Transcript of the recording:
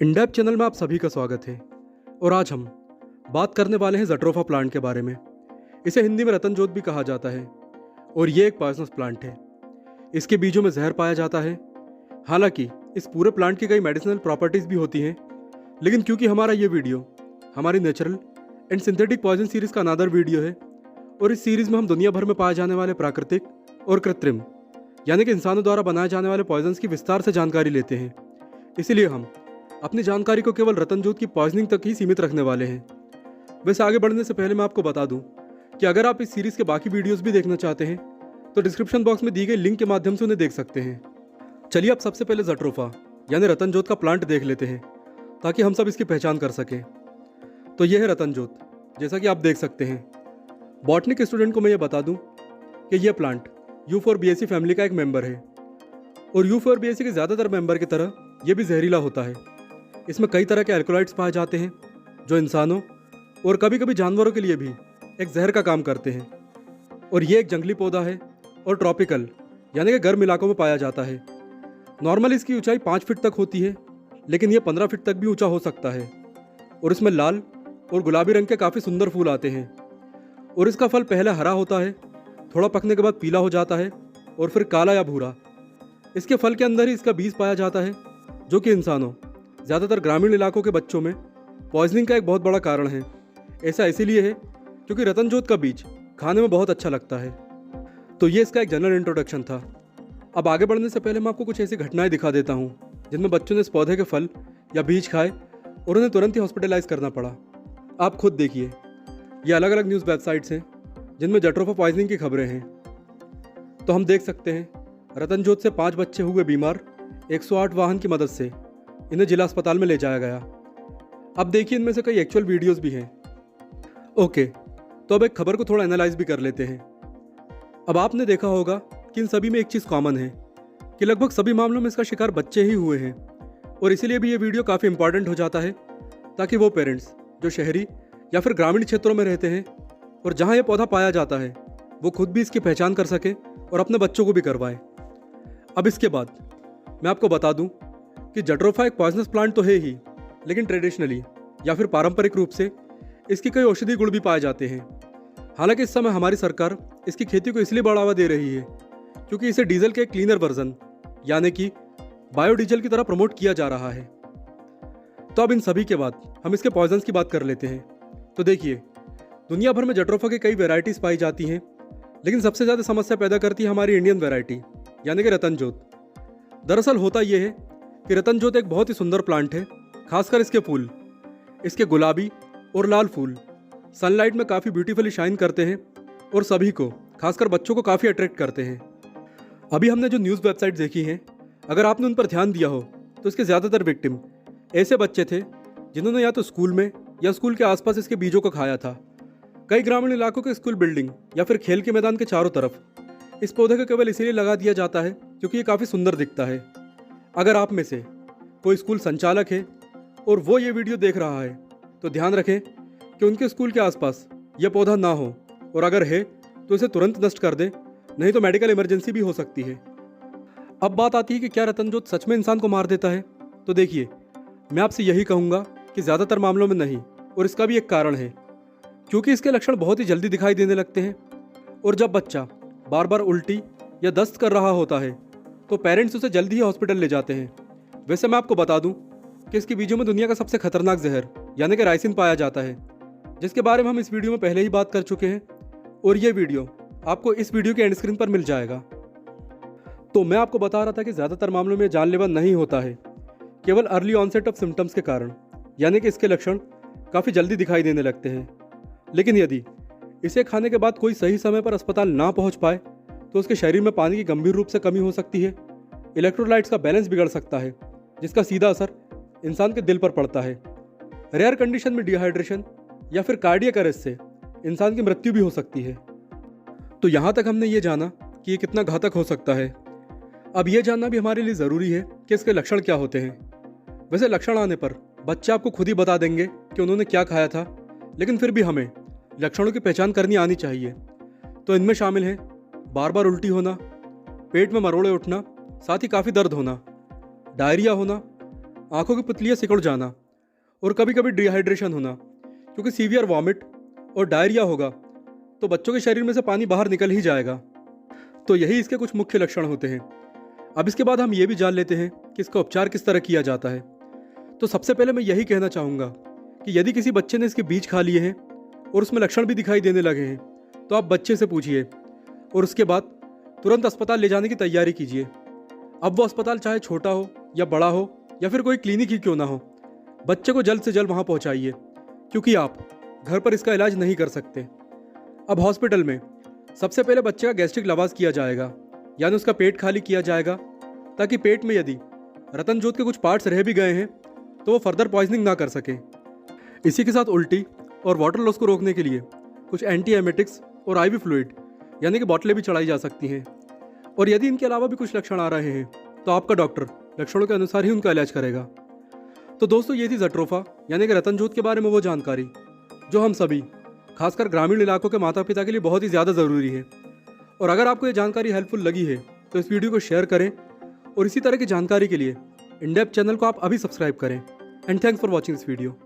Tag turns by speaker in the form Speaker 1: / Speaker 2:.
Speaker 1: In-depth channel में आप सभी का स्वागत है। और आज हम बात करने वाले हैं जट्रोफा प्लांट के बारे में। इसे हिंदी में रतन जोत भी कहा जाता है और ये एक पॉइजनस प्लांट है। इसके बीजों में जहर पाया जाता है। हालांकि इस पूरे प्लांट की कई मेडिसिनल प्रॉपर्टीज भी होती हैं, लेकिन क्योंकि हमारा ये वीडियो हमारी natural and synthetic poison series का अनादर वीडियो है और इस सीरीज में हम दुनिया भर में पाए जाने वाले प्राकृतिक और कृत्रिम यानी कि इंसानों द्वारा बनाए जाने वाले पॉइजन्स की विस्तार से जानकारी लेते हैं। इसीलिए हम अपनी जानकारी को केवल रतन जोत की पॉइजनिंग तक ही सीमित रखने वाले हैं। वैसे आगे बढ़ने से पहले मैं आपको बता दूं कि अगर आप इस सीरीज के बाकी वीडियोस भी देखना चाहते हैं तो डिस्क्रिप्शन बॉक्स में दी गई लिंक के माध्यम से उन्हें देख सकते हैं। चलिए अब सबसे पहले जट्रोफा यानी रतन जोत का प्लांट देख लेते हैं ताकि हम सब इसकी पहचान कर सकें। तो यह है रतन जोत, जैसा कि आप देख सकते हैं। बॉटनी के स्टूडेंट को मैं ये बता दूं कि यह प्लांट यूफोर्बिएसी फैमिली का एक मेंबर है और यूफोर्बिएसी के ज़्यादातर मेंबर की तरह यह भी जहरीला होता है। इसमें कई तरह के एल्कोलाइड्स पाए जाते हैं जो इंसानों और कभी कभी जानवरों के लिए भी एक जहर का काम करते हैं। और ये एक जंगली पौधा है और ट्रॉपिकल यानी कि गर्म इलाकों में पाया जाता है। नॉर्मल इसकी ऊंचाई 5 फीट तक होती है, लेकिन ये 15 फीट तक भी ऊंचा हो सकता है। और इसमें लाल और गुलाबी रंग के काफ़ी सुंदर फूल आते हैं और इसका फल पहले हरा होता है, थोड़ा पकने के बाद पीला हो जाता है और फिर काला या भूरा। इसके फल के अंदर ही इसका बीज पाया जाता है, जो कि इंसानों ज़्यादातर ग्रामीण इलाकों के बच्चों में पॉइजनिंग का एक बहुत बड़ा कारण है। ऐसा इसीलिए है क्योंकि रतन जोत का बीज खाने में बहुत अच्छा लगता है। तो ये इसका एक जनरल इंट्रोडक्शन था। अब आगे बढ़ने से पहले मैं आपको कुछ ऐसी घटनाएं दिखा देता हूँ जिनमें बच्चों ने इस पौधे के फल या बीज खाए और उन्हें तुरंत ही हॉस्पिटलाइज करना पड़ा। आप खुद देखिए, ये अलग अलग न्यूज़ वेबसाइट्स हैं जिनमें जट्रोफा पॉइजनिंग की खबरें हैं। तो हम देख सकते हैं रतन जोत से 5 बच्चे हुए बीमार। 108 वाहन की मदद से इन्हें जिला अस्पताल में ले जाया गया। अब देखिए, इनमें से कई एक्चुअल वीडियोस भी हैं। ओके, तो अब एक खबर को थोड़ा एनालाइज भी कर लेते हैं। अब आपने देखा होगा कि इन सभी में एक चीज़ कॉमन है कि लगभग सभी मामलों में इसका शिकार बच्चे ही हुए हैं। और इसीलिए भी ये वीडियो काफ़ी इंपॉर्टेंट हो जाता है ताकि वो पेरेंट्स जो शहरी या फिर ग्रामीण क्षेत्रों में रहते हैं और जहाँ ये पौधा पाया जाता है वो खुद भी इसकी पहचान कर सके और अपने बच्चों को भी करवाएं। अब इसके बाद मैं आपको बता दूं कि जट्रोफा एक पॉइजनस प्लांट तो है ही, लेकिन ट्रेडिशनली या फिर पारंपरिक रूप से इसके कई औषधीय गुण भी पाए जाते हैं। हालांकि इस समय हमारी सरकार इसकी खेती को इसलिए बढ़ावा दे रही है क्योंकि इसे डीजल के एक क्लीनर वर्जन यानी कि बायोडीजल की तरह प्रमोट किया जा रहा है। तो अब इन सभी के बाद हम इसके पॉइजन्स की बात कर लेते हैं। तो देखिए, दुनिया भर में जट्रोफा की कई वेराइटीज़ पाई जाती हैं, लेकिन सबसे ज़्यादा समस्या पैदा करती है हमारी इंडियन वैरायटी यानी कि रतन जोत। दरअसल होता यह है कि रतन जोत एक बहुत ही सुंदर प्लांट है। खासकर इसके फूल, इसके गुलाबी और लाल फूल सनलाइट में काफ़ी ब्यूटीफुली शाइन करते हैं और सभी को, खासकर बच्चों को, काफ़ी अट्रैक्ट करते हैं। अभी हमने जो न्यूज़ वेबसाइट देखी हैं, अगर आपने उन पर ध्यान दिया हो तो इसके ज़्यादातर विक्टिम ऐसे बच्चे थे जिन्होंने या तो स्कूल में या स्कूल के आसपास इसके बीजों को खाया था। कई ग्रामीण इलाकों के स्कूल बिल्डिंग या फिर खेल के मैदान के चारों तरफ इस पौधे को केवल इसीलिए लगा दिया जाता है क्योंकि ये काफ़ी सुंदर दिखता है। अगर आप में से कोई स्कूल संचालक है और वो ये वीडियो देख रहा है तो ध्यान रखें कि उनके स्कूल के आसपास यह पौधा ना हो, और अगर है तो इसे तुरंत नष्ट कर दें, नहीं तो मेडिकल इमरजेंसी भी हो सकती है। अब बात आती है कि क्या रतन जोत सच में इंसान को मार देता है। तो देखिए, मैं आपसे यही कहूँगा कि ज़्यादातर मामलों में नहीं, और इसका भी एक कारण है क्योंकि इसके लक्षण बहुत ही जल्दी दिखाई देने लगते हैं। और जब बच्चा बार बार उल्टी या दस्त कर रहा होता है तो पेरेंट्स उसे जल्दी ही हॉस्पिटल ले जाते हैं। वैसे मैं आपको बता दूं कि इसके बीजों में दुनिया का सबसे खतरनाक जहर यानी कि राइसिन पाया जाता है, जिसके बारे में हम इस वीडियो में पहले ही बात कर चुके हैं और ये वीडियो आपको इस वीडियो के एंड स्क्रीन पर मिल जाएगा। तो मैं आपको बता रहा था कि ज़्यादातर मामलों में जानलेवा नहीं होता है, केवल अर्ली ऑनसेट ऑफ सिम्टम्स के कारण, यानी कि इसके लक्षण काफ़ी जल्दी दिखाई देने लगते हैं। लेकिन यदि इसे खाने के बाद कोई सही समय पर अस्पताल ना पहुंच पाए तो उसके शरीर में पानी की गंभीर रूप से कमी हो सकती है, इलेक्ट्रोलाइट्स का बैलेंस बिगड़ सकता है, जिसका सीधा असर इंसान के दिल पर पड़ता है। रेयर कंडीशन में डिहाइड्रेशन या फिर कार्डियक अरेस्ट से इंसान की मृत्यु भी हो सकती है। तो यहाँ तक हमने ये जाना कि ये कितना घातक हो सकता है। अब ये जानना भी हमारे लिए ज़रूरी है कि इसके लक्षण क्या होते हैं। वैसे लक्षण आने पर बच्चे आपको खुद ही बता देंगे कि उन्होंने क्या खाया था, लेकिन फिर भी हमें लक्षणों की पहचान करनी आनी चाहिए। तो इनमें शामिल हैं बार बार उल्टी होना, पेट में मरोड़े उठना, साथ ही काफ़ी दर्द होना, डायरिया होना, आंखों की पुतलियाँ सिकुड़ जाना और कभी कभी डिहाइड्रेशन होना, क्योंकि सीवियर वॉमिट और डायरिया होगा तो बच्चों के शरीर में से पानी बाहर निकल ही जाएगा। तो यही इसके कुछ मुख्य लक्षण होते हैं। अब इसके बाद हम ये भी जान लेते हैं कि इसका उपचार किस तरह किया जाता है। तो सबसे पहले मैं यही कहना चाहूँगा कि यदि किसी बच्चे ने इसके बीज खा लिए हैं और उसमें लक्षण भी दिखाई देने लगे हैं तो आप बच्चे से पूछिए और उसके बाद तुरंत अस्पताल ले जाने की तैयारी कीजिए। अब वो अस्पताल चाहे छोटा हो या बड़ा हो या फिर कोई क्लिनिक ही क्यों ना हो, बच्चे को जल्द से जल्द वहाँ पहुँचाइए, क्योंकि आप घर पर इसका इलाज नहीं कर सकते। अब हॉस्पिटल में सबसे पहले बच्चे का गैस्ट्रिक लवाज किया जाएगा, यानी उसका पेट खाली किया जाएगा, ताकि पेट में यदि रतनजोत के कुछ पार्ट्स रह भी गए हैं तो वो फर्दर पॉइजनिंग ना कर सके। इसी के साथ उल्टी और वाटर लॉस को रोकने के लिए कुछ एंटी एमेटिक्स और आईवी फ्लूइड यानी कि बोतलें भी चढ़ाई जा सकती हैं। और यदि इनके अलावा भी कुछ लक्षण आ रहे हैं तो आपका डॉक्टर लक्षणों के अनुसार ही उनका इलाज करेगा। तो दोस्तों, ये थी ज़ट्रोफा यानी कि रतनजोत के बारे में वो जानकारी जो हम सभी खासकर ग्रामीण इलाकों के माता पिता के लिए बहुत ही ज़्यादा ज़रूरी है। और अगर आपको ये जानकारी हेल्पफुल लगी है तो इस वीडियो को शेयर करें और इसी तरह की जानकारी के लिए इन डेप्थ चैनल को आप अभी सब्सक्राइब करें। And thanks for watching this video.